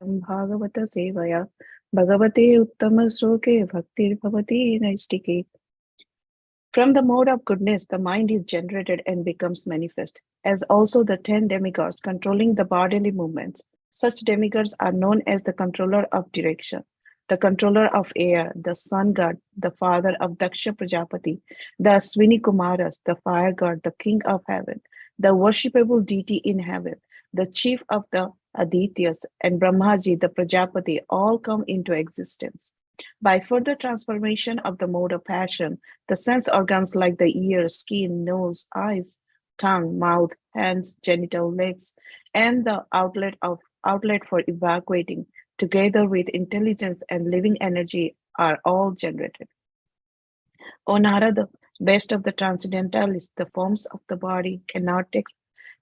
Bhagavata Sevaya Bhagavate Uttama Sloke Bhaktir Bhavati Naistike. From the mode of goodness, the mind is generated and becomes manifest, as also the 10 demigods controlling the bodily movements. Such demigods are known as the controller of direction, the controller of air, the sun god, the father of Daksha Prajapati, the Aswini Kumaras, the fire god, the king of heaven, the worshipable deity in heaven, the chief of the Adityas, and Brahmaji, the Prajapati, all come into existence. By further transformation of the mode of passion, the sense organs like the ears, skin, nose, eyes, tongue, mouth, hands, genital, legs, and the outlet for evacuating, together with intelligence and living energy, are all generated. O Narada, best of the transcendentalists, the forms of the body cannot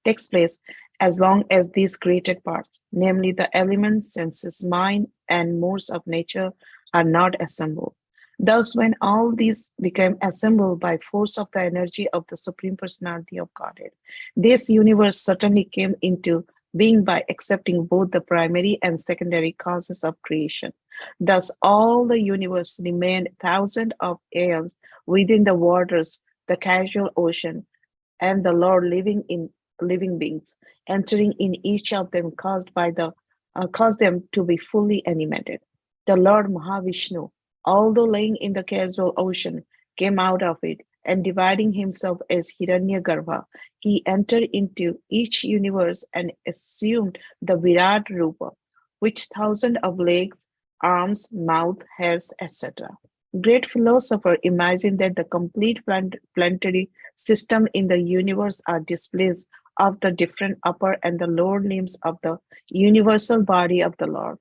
takes place as long as these created parts, namely the elements, senses, mind, and modes of nature, are not assembled. Thus, when all these became assembled by force of the energy of the Supreme Personality of Godhead, this universe certainly came into being by accepting both the primary and secondary causes of creation. Thus, all the universe remained thousands of aeons within the waters, the casual ocean, and the Lord living in living beings, entering in each of them caused them to be fully animated. The Lord Mahavishnu, although laying in the casual ocean, came out of it, and dividing himself as Hiranyagarbha, he entered into each universe and assumed the Virat Rupa, which thousand of legs, arms, mouth, hairs, etc. Great philosopher imagined that the complete planetary system in the universe are displays of the different upper and the lower limbs of the universal body of the Lord.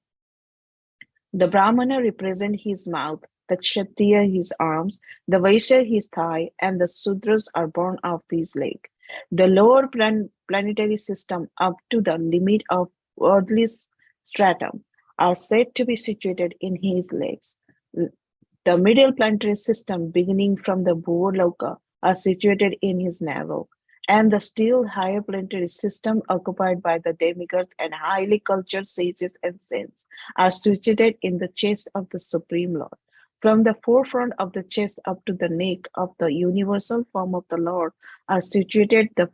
The Brahmana represent his mouth, the Kshatriya his arms, the Vaishya his thigh, and the Sudras are born of his leg. The lower planetary system up to the limit of earthly stratum are said to be situated in his legs. The middle planetary system beginning from the Bhuvaloka are situated in his navel, and the still higher planetary system occupied by the demigods and highly cultured sages and saints are situated in the chest of the Supreme Lord. From the forefront of the chest up to the neck of the universal form of the Lord are situated the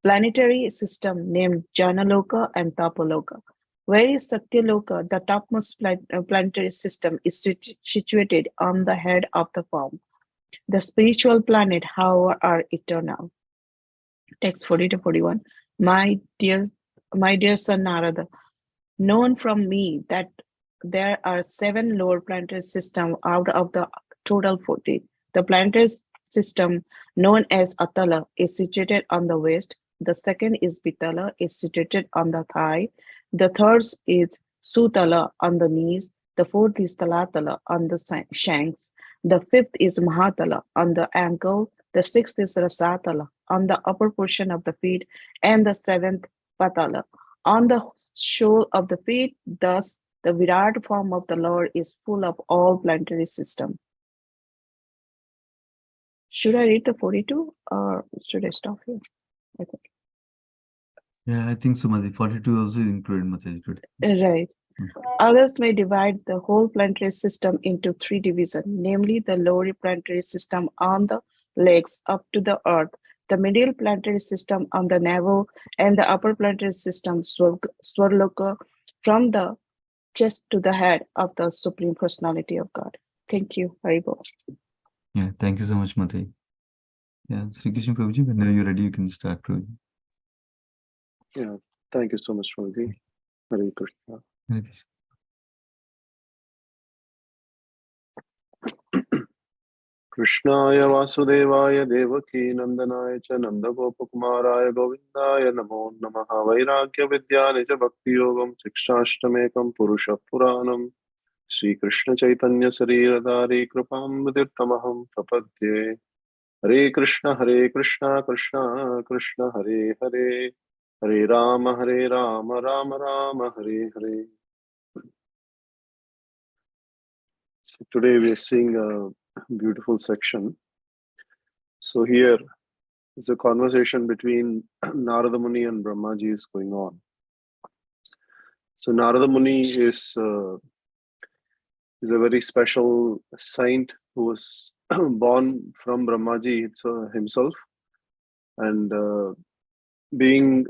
planetary system named Janaloka and Tapaloka. Whereas Satyaloka, the topmost planetary system, is situated on the head of the form. The spiritual planet, however, are eternal. Text 40 to 41. My dear son Narada, known from me that there are 7 lower planetary systems out of the total 40. The planetary system known as Atala is situated on the west. The second is Vitala, is situated on the thigh. The third is Sutala on the knees. The fourth is Talatala on the shanks. The fifth is Mahatala on the ankle. The sixth is Rasatala on the upper portion of the feet. And the seventh Patala on the sole of the feet. Thus, the Virat form of the Lord is full of all planetary system. Should I read the 42 or should I stop here? I think. Yeah, I think so, Mati. 42 also included, Mati, today. Right. Others may divide the whole planetary system into 3 divisions, namely the lower planetary system on the legs up to the earth, the middle planetary system on the navel, and the upper planetary system, Swarloka, from the chest to the head of the Supreme Personality of God. Thank you, Haribo. Yeah, thank you so much, Mati. Yeah, Sri Krishna Prabhuji, whenever you're ready, you can start, Prabhuji. Yeah, thank you so much, Prabhuji. Hare Krishna. Hare Krishna. कृष्णाय वासुदेवाय देवकी नंदनाय च नन्दगोपकुमाराय गोविन्दाय नमो नमः वैराग्यविद्यानि च भक्तियोगं शिक्षाष्टमेकं पुरुषः पुराणम् श्रीकृष्णचैतन्य शरीरधारी कृपामृतिर्तमहं प्रपद्ये हरे Krishna Krishna Krishna Hare Hare Hare Ram Ram Ram Hare Hare. So today we are seeing a beautiful section. So here is a conversation between Narada Muni and Brahmaji is going on. So Narada Muni is a very special saint who was born from Brahmaji himself, and being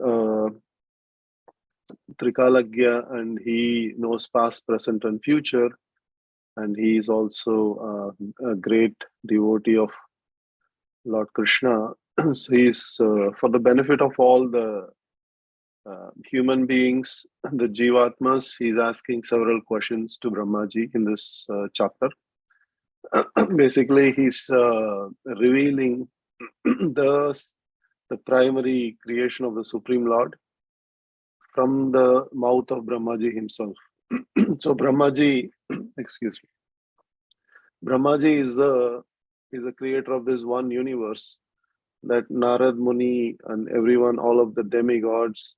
Trikalagya, and he knows past, present, and future, and he is also a great devotee of Lord Krishna. So he is for the benefit of all the human beings, the Jivatmas. He's asking several questions to Brahmaji in this chapter. Basically, he's revealing the primary creation of the Supreme Lord from the mouth of Brahmaji himself. So Brahmaji, excuse me, Brahmaji is the creator of this one universe, that Narad Muni and everyone, all of the demigods,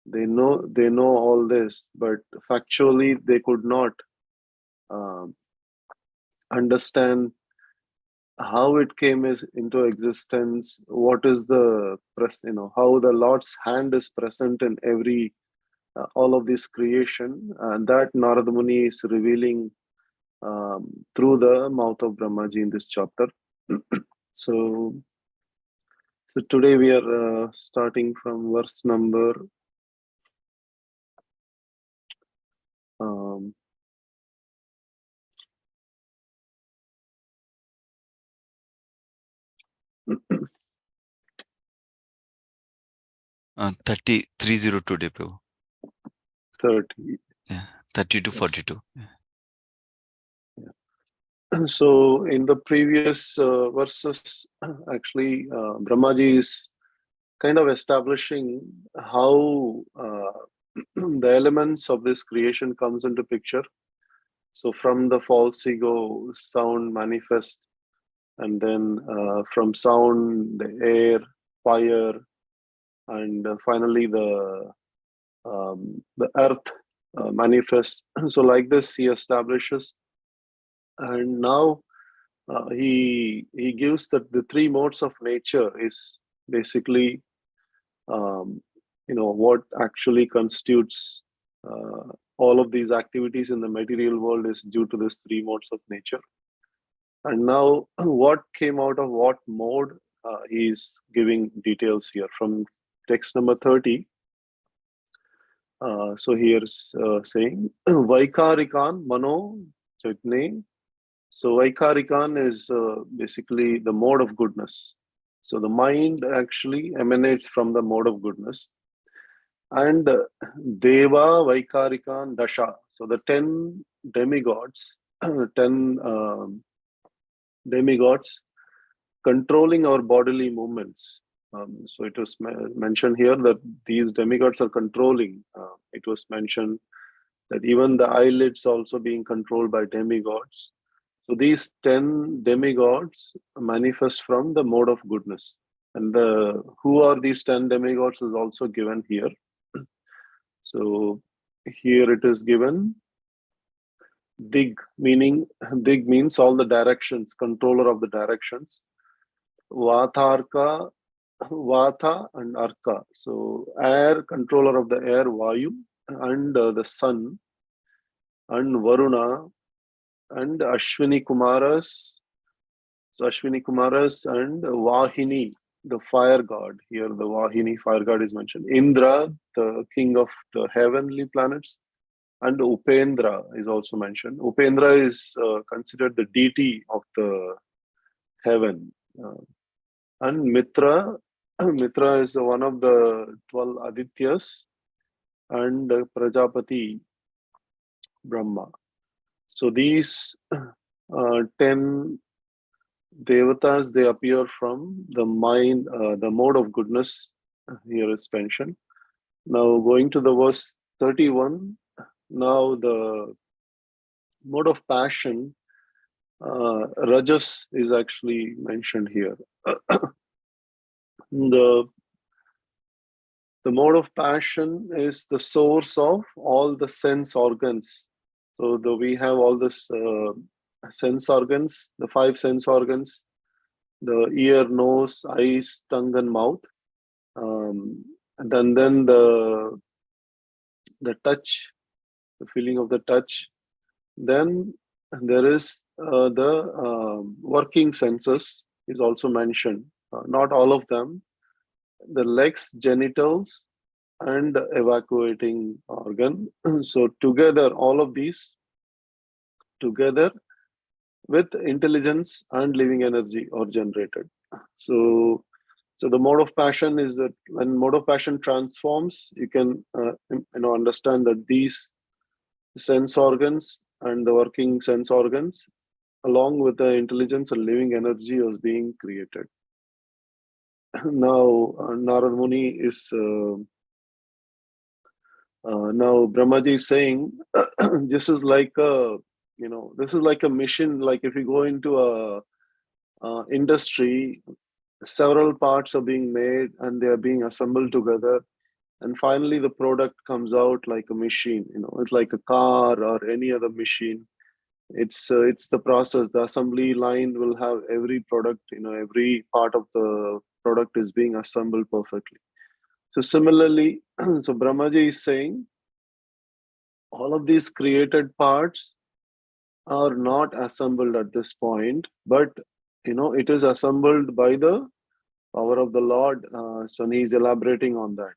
they know all this, but factually they could not understand how it came into existence, what is the how the Lord's hand is present in every all of this creation, and that Narada Muni is revealing through the mouth of Brahmaji in this chapter. So today we are starting from verse number 302 today, Prabhu. 30. Yeah, 30 to Yes. 42. Yeah. So in the previous verses, actually, Brahmaji is kind of establishing how the elements of this creation comes into picture. So from the false ego, sound manifest, and then from sound, the air, fire, and finally the earth manifests. So like this, he establishes, and now he gives that the three modes of nature is basically what actually constitutes all of these activities in the material world is due to these three modes of nature. And now what came out of what mode, he is giving details here from text number 30. So here's saying Vaikarikan Mano Chaitne. So Vaikarikan is basically the mode of goodness. So the mind actually emanates from the mode of goodness. And Deva Vaikarikan Dasha. So the 10 demigods, 10 demigods controlling our bodily movements. So it was mentioned here that these demigods are controlling. It was mentioned that even the eyelids also being controlled by demigods. So these 10 demigods manifest from the mode of goodness. And who are these 10 demigods is also given here. So here it is given Dig, meaning Dig means all the directions, controller of the directions. Vatarka, Vata and Arka. So air, controller of the air, Vayu, and the sun, and Varuna, and Ashwini Kumaras. So Ashwini Kumaras and Vahini, the fire god. Here the Vahini fire god is mentioned. Indra, the king of the heavenly planets, and Upendra is also mentioned. Upendra is considered the deity of the heaven. And Mitra, Mitra is one of the 12 Adityas, and Prajapati, Brahma. So these 10 devatas, they appear from the mind, the mode of goodness. Here is mentioned. Now going to the verse 31. Now the mode of passion, Rajas, is actually mentioned here. The mode of passion is the source of all the sense organs. So we have all this sense organs, the 5 sense organs, the ear, nose, eyes, tongue, and mouth. And then the touch the feeling of the touch. Then there is the working senses is also mentioned. Not all of them. The legs, genitals, and evacuating organ. So together, all of these together with intelligence and living energy are generated. So the mode of passion is that when mode of passion transforms, you can understand that these sense organs and the working sense organs, along with the intelligence and living energy, was being created. Now Narad Muni is now Brahmaji is saying this is like a this is like a mission. Like if you go into a industry, several parts are being made and they are being assembled together, and finally the product comes out like a machine. It's like a car or any other machine. It's the process. The assembly line will have every product. Every part of the product is being assembled perfectly. So similarly, so Brahmaji is saying all of these created parts are not assembled at this point, but it is assembled by the power of the Lord. So he is elaborating on that.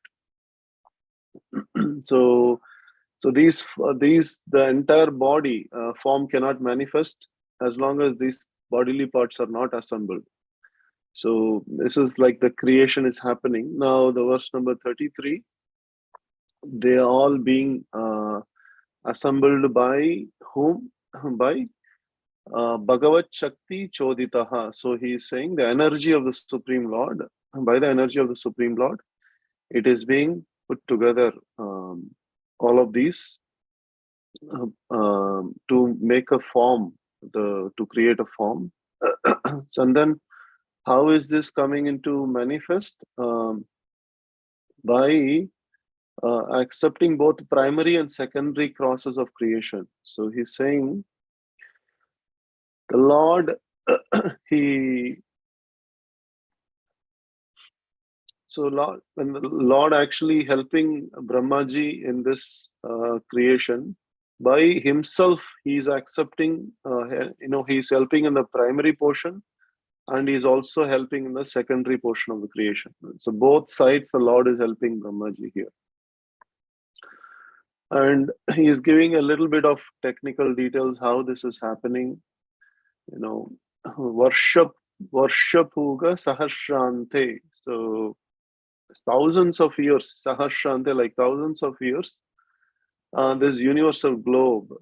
So these the entire body form cannot manifest as long as these bodily parts are not assembled. So this is like the creation is happening now. The verse number 33, they are all being assembled by whom? By Bhagavat Shakti Choditaha. So he is saying the energy of the Supreme Lord. By the energy of the Supreme Lord, it is being put together. All of these to make a form, to create a form. So, and then how is this coming into manifest? By accepting both primary and secondary causes of creation. So he's saying the Lord, when the Lord actually helping Brahmaji in this creation, by himself, he's accepting, he's helping in the primary portion, and he's also helping in the secondary portion of the creation. So both sides, the Lord is helping Brahmaji here. And he is giving a little bit of technical details how this is happening. Varshapuga Sahasrante. So thousands of years, Sahasrante, like thousands of years, this universal globe,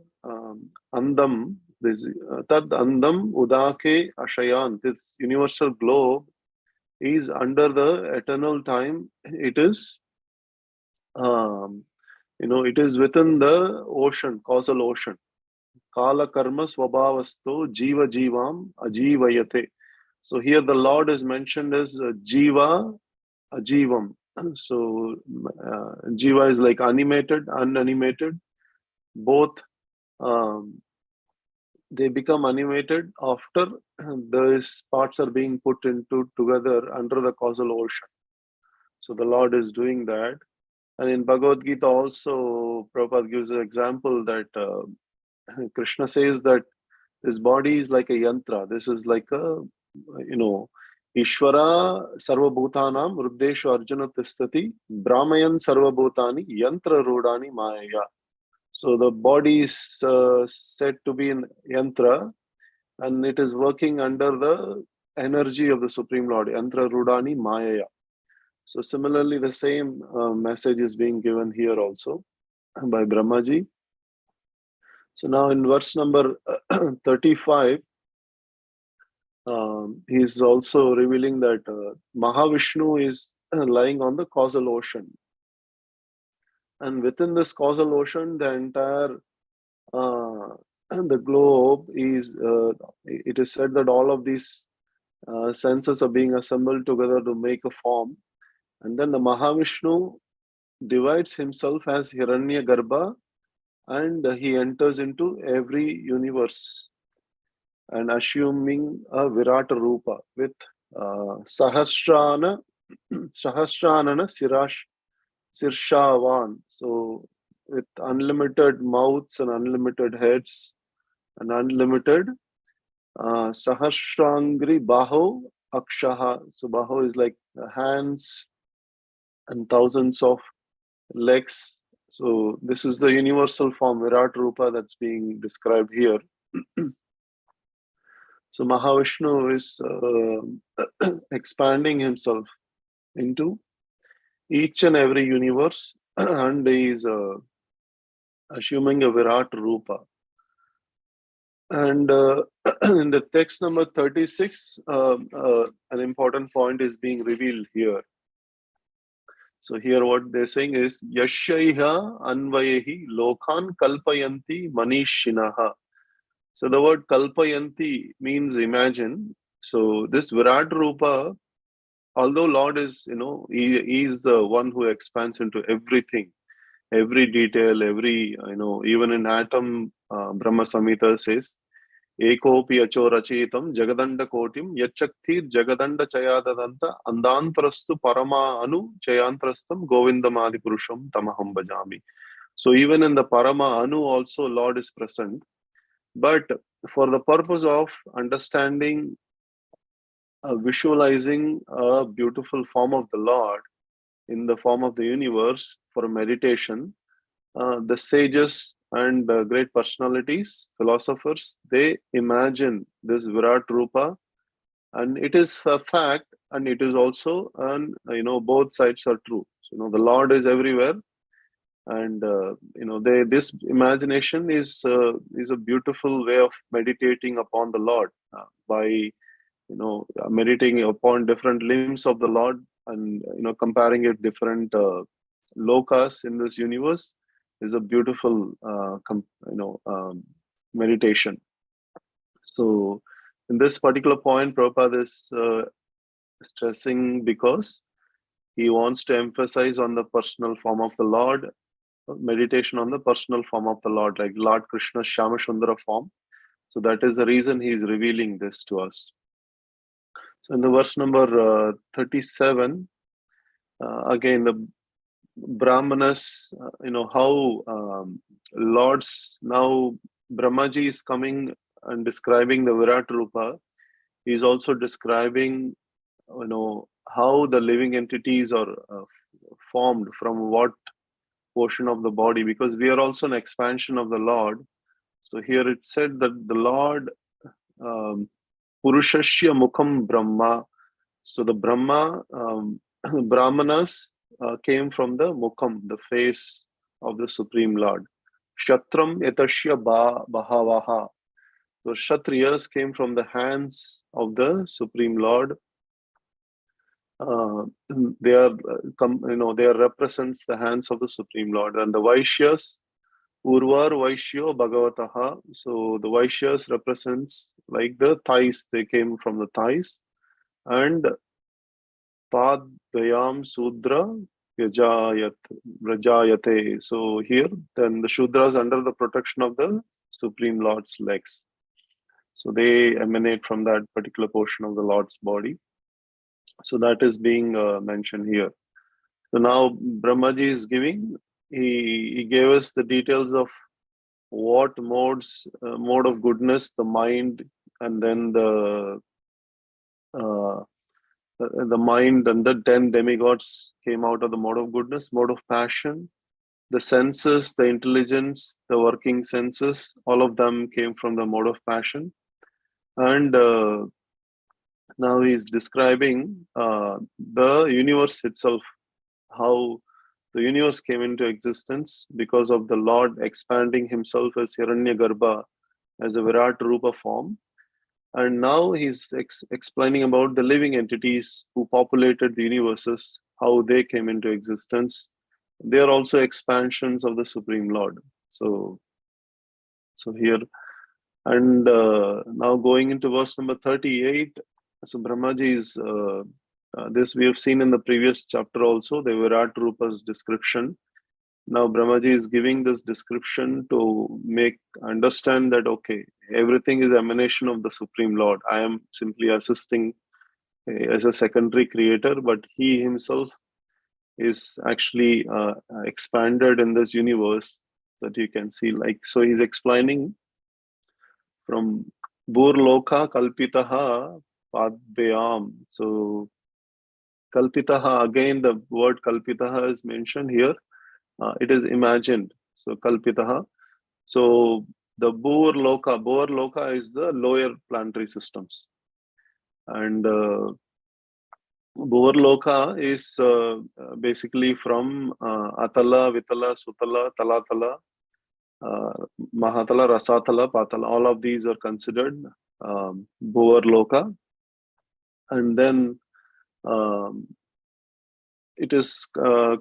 Andam, this Tad Andam Udake Ashayan, this universal globe is under the eternal time. It is it is within the ocean, causal ocean. Kala karma swabhavasto jiva jivam ajivayate. So here the Lord is mentioned as jiva ajivam. So jiva is like animated, unanimated. Both they become animated after these parts are being put into together under the causal ocean. So the Lord is doing that. And in Bhagavad Gita also, Prabhupada gives an example that Krishna says that this body is like a yantra. This is like a, Ishvara sarvabhutanam ruddeshu arjuna tistati brahmayan sarvabhutani yantra rodani maya. So the body is said to be in yantra, and it is working under the energy of the Supreme Lord, yantra rodani maya. So similarly, the same message is being given here also by Brahmaji. So now in verse number 35, he is also revealing that Mahavishnu is lying on the causal ocean. And within this causal ocean, the entire the globe is, it is said that all of these senses are being assembled together to make a form. And then the Mahavishnu divides himself as Hiranya Garbha, and he enters into every universe and assuming a Virata Rupa with Sahasranana Sirshavan. So with unlimited mouths and unlimited heads and unlimited Sahasrangri Baho Akshaha. So Baho is like hands and thousands of legs. So this is the universal form, Virat Rupa, that's being described here. So Mahavishnu is expanding himself into each and every universe, and he is assuming a Virat Rupa. And in the text number 36, an important point is being revealed here. So here what they're saying is, Yashaiha Anvayehi Lokan Kalpayanti Manishinaha. So the word Kalpayanti means imagine. So this Virat Rupa, although Lord is, he is the one who expands into everything, every detail, every, even in atom, Brahma Samhita says, Ekopi acho rachitam jagadanda kotim yachakthir jagadanda chayadadanta andantrastu parama anu chayantrastam govindamadi purusham tamaham bhajami. So even in the parama anu also Lord is present. But for the purpose of understanding, visualizing a beautiful form of the Lord in the form of the universe for meditation, the sages and great personalities, philosophers, they imagine this Virat Rupa, and it is a fact, and it is also, and both sides are true. So, the Lord is everywhere, and this imagination is a beautiful way of meditating upon the Lord by meditating upon different limbs of the Lord, and comparing it different lokas in this universe is a beautiful meditation. So in this particular point, Prabhupada is stressing because he wants to emphasize on the personal form of the Lord, meditation on the personal form of the Lord, like Lord Krishna's Shama Sundara form. So that is the reason he is revealing this to us. So in the verse number 37, again the Brahmanas, how Lord's, now Brahmaji is coming and describing the Virat Rupa. He is also describing, how the living entities are formed from what portion of the body, because we are also an expansion of the Lord. So here it said that the Lord, Purushasya Mukham Brahma. So the Brahma, Brahmanas came from the Mukham, the face of the Supreme Lord. Shatram Yatashya Bahavaha. So Kshatriyas came from the hands of the Supreme Lord. They are represents the hands of the Supreme Lord. And the Vaishyas, Urvar Vaishyo Bhagavataha. So the Vaishyas represents like the thighs, they came from the thighs. And Padayam Sudra Vrajayate. So here, then the Shudras under the protection of the Supreme Lord's legs. So they emanate from that particular portion of the Lord's body. So that is being mentioned here. So now Brahmaji is giving, he gave us the details of what mode of goodness, the mind, and then the mind and the 10 demigods came out of the mode of goodness, mode of passion. The senses, the intelligence, the working senses, all of them came from the mode of passion. And now he is describing the universe itself, how the universe came into existence because of the Lord expanding himself as Hiranyagarbha, as a Virat Rupa form. And now he's explaining about the living entities who populated the universes, how they came into existence. They are also expansions of the Supreme Lord. So here, and now going into verse number 38, so Brahmaji is, this we have seen in the previous chapter also, the Virat Rupa's description. Now Brahmaji is giving this description to make understand that, okay, everything is emanation of the Supreme Lord. I am simply assisting as a secondary creator, but he himself is actually expanded in this universe that you can see. Like, so he's explaining from Burloka Kalpitaha Padvyam. So Kalpitaha, again the word Kalpitaha is mentioned here. It is imagined. So Kalpitaha. So the Burloka is the lower planetary systems. And Burloka is basically from Atala, Vitala, Sutala, Talatala, Mahatala, Rasatala, Patala. All of these are considered Burloka. And then it is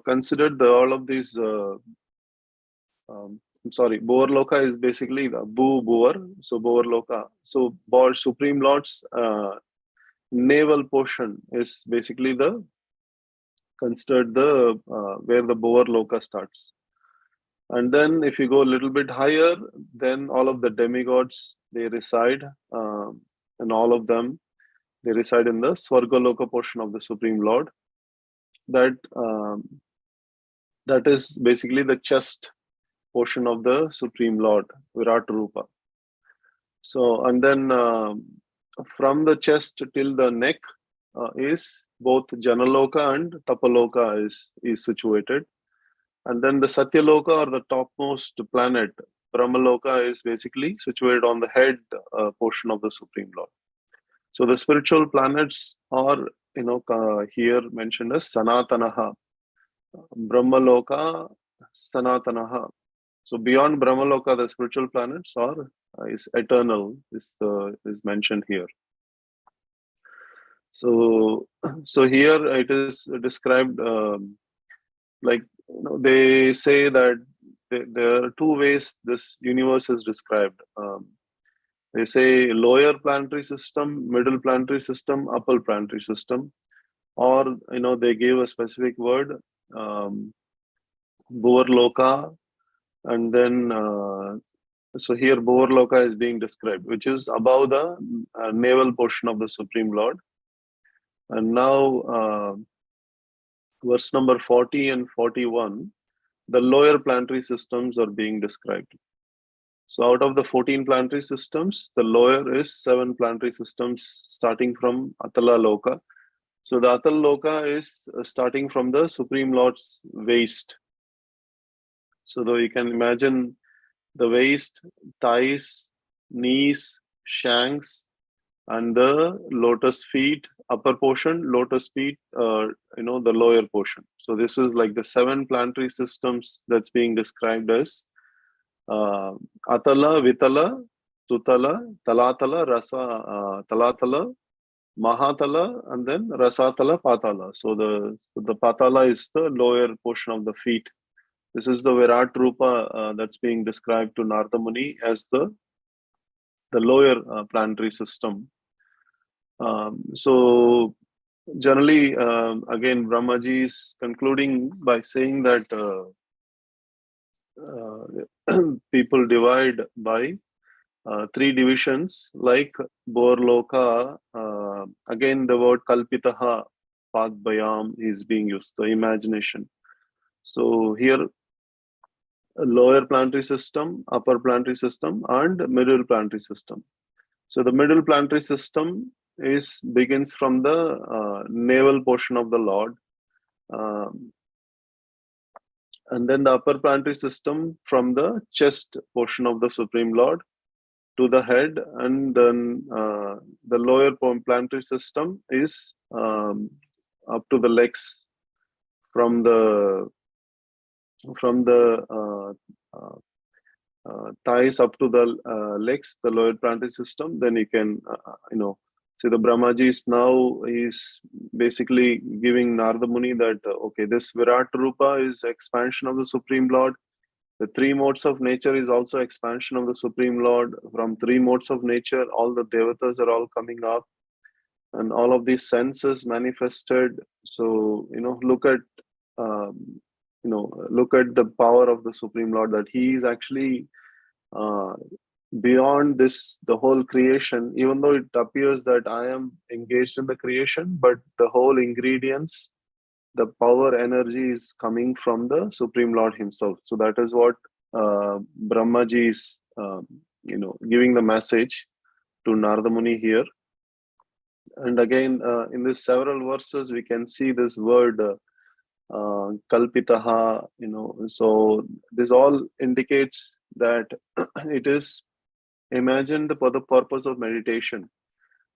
considered all of these. I'm sorry, Burloka is basically the Boer. So Burloka. So Supreme Lord's naval portion is basically considered the where the Burloka starts. And then if you go a little bit higher, then all of the demigods, they reside, and all of them, they reside in the Swargaloka portion of the Supreme Lord. That is basically the chest portion of the Supreme Lord, Virat Rupa. So, and then from the chest till the neck is both Janaloka and Tapaloka is situated. And then the Satyaloka, or the topmost planet, Brahmaloka, is basically situated on the head portion of the Supreme Lord. So the spiritual planets are, here mentioned as Sanatanaha, Brahmaloka, Sanatanaha. So beyond Brahmaloka, the spiritual planets is eternal, is mentioned here. So here it is described like, they say that there are two ways this universe is described. They say lower planetary system, middle planetary system, upper planetary system, or they give a specific word, Burloka, and then so here Burloka is being described, which is above the naval portion of the Supreme Lord. And now verse number 40 and 41, the lower planetary systems are being described. So out of the 14 planetary systems, the lower is 7 planetary systems starting from Atala Loka. So the Atala Loka is starting from the Supreme Lord's waist. So though you can imagine the waist, thighs, knees, shanks, and the lotus feet, upper portion, lotus feet, the lower portion. So this is like the 7 planetary systems that's being described as Atala, Vitala, Sutala, Talatala, Talatala, Mahatala, and then Rasatala, Patala. So the Patala is the lower portion of the feet. This is the Virat Rupa that's being described to Narada Muni as the lower planetary system. So generally, again, Brahmaji is concluding by saying that people divide by 3 divisions, like Burloka. Again, the word Kalpitaha, Padbayam is being used, the imagination. So here, a lower planetary system, upper planetary system, and middle planetary system. So the middle planetary system begins from the navel portion of the Lord, and then the upper planetary system from the chest portion of the Supreme Lord to the head, and then the lower planetary system is up to the legs, from the thighs up to the legs, the lower planetary system. Then you can see the Brahmaji is basically giving Narada Muni that okay, this Virat Rupa is expansion of the Supreme Lord. The 3 modes of nature is also expansion of the Supreme Lord. From 3 modes of nature, all the devatas are all coming up, and all of these senses manifested. So look at look at the power of the Supreme Lord, that He is actually beyond the whole creation. Even though it appears that I am engaged in the creation, but the whole ingredients the power energy is coming from the Supreme Lord himself. So that is what Brahmaji is giving the message to Narada Muni here. And again, in these several verses, we can see this word kalpitaha, so this all indicates that it is imagined for the purpose of meditation.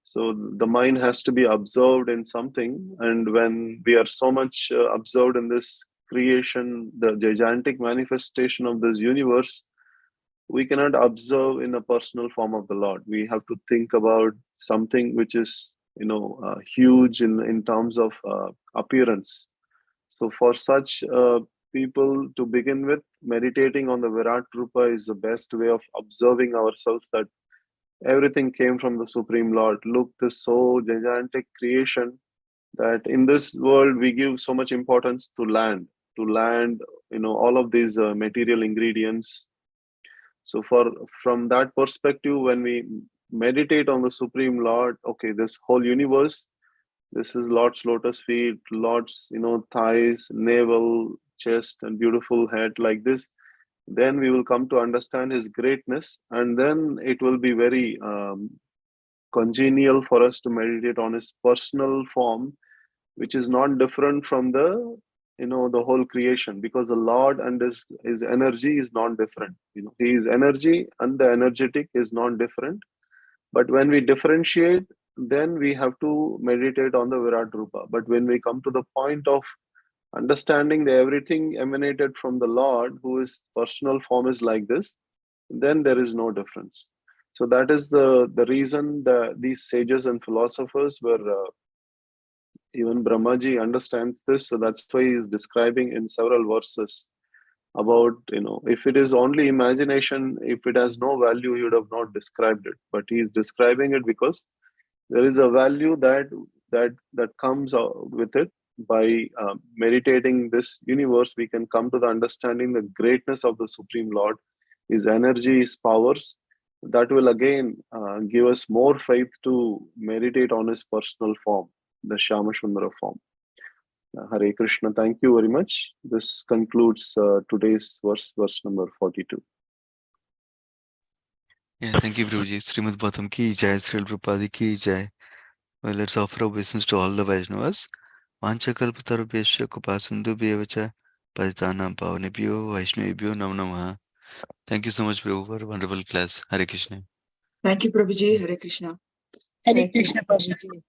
So the mind has to be observed in something, and when we are so much observed in this creation, the gigantic manifestation of this universe, we cannot observe in a personal form of the Lord. We have to think about something which is huge in terms of appearance. So for such people to begin with, meditating on the Virat Rupa is the best way of observing ourselves, that everything came from the Supreme Lord. Look, this so gigantic creation, that in this world we give so much importance to land, all of these material ingredients. So from that perspective, when we meditate on the Supreme Lord, okay, this whole universe, this is Lord's lotus feet, Lord's thighs, navel, chest, and beautiful head, like this. Then we will come to understand his greatness, and then it will be very congenial for us to meditate on his personal form, which is not different from the whole creation, because the Lord and his energy is not different. His energy and the energetic is not different. But when we differentiate, then we have to meditate on the Virat Rupa. But when we come to the point of understanding that everything emanated from the Lord, whose personal form is like this, then there is no difference. So that is the reason that these sages and philosophers were, even Brahmaji understands this. So that's why he is describing in several verses about, if it is only imagination, if it has no value, he would have not described it. But he is describing it because there is a value that comes out with it. By meditating this universe, we can come to the understanding the greatness of the Supreme Lord, his energy, his powers. That will again give us more faith to meditate on his personal form, the Shyama Sundara form. Hare Krishna. Thank you very much. This concludes today's verse number 42. Yeah, thank you, Prabhuji. Srimad Bhagavatam ki jai, Srila Prabhupada ki jai. Well, let's offer obeisance to all the Vaishnavas. Vanchakalpatarubhyasya Kupasindhu Bhyavacha Paditanam Pavanebhyo Vaishnavebhyo Namo Namaha. Thank you so much, Prabhu, for a wonderful class. Hare Krishna. Thank you, Prabhuji. Hare Krishna. Hare Krishna, Prabhuji.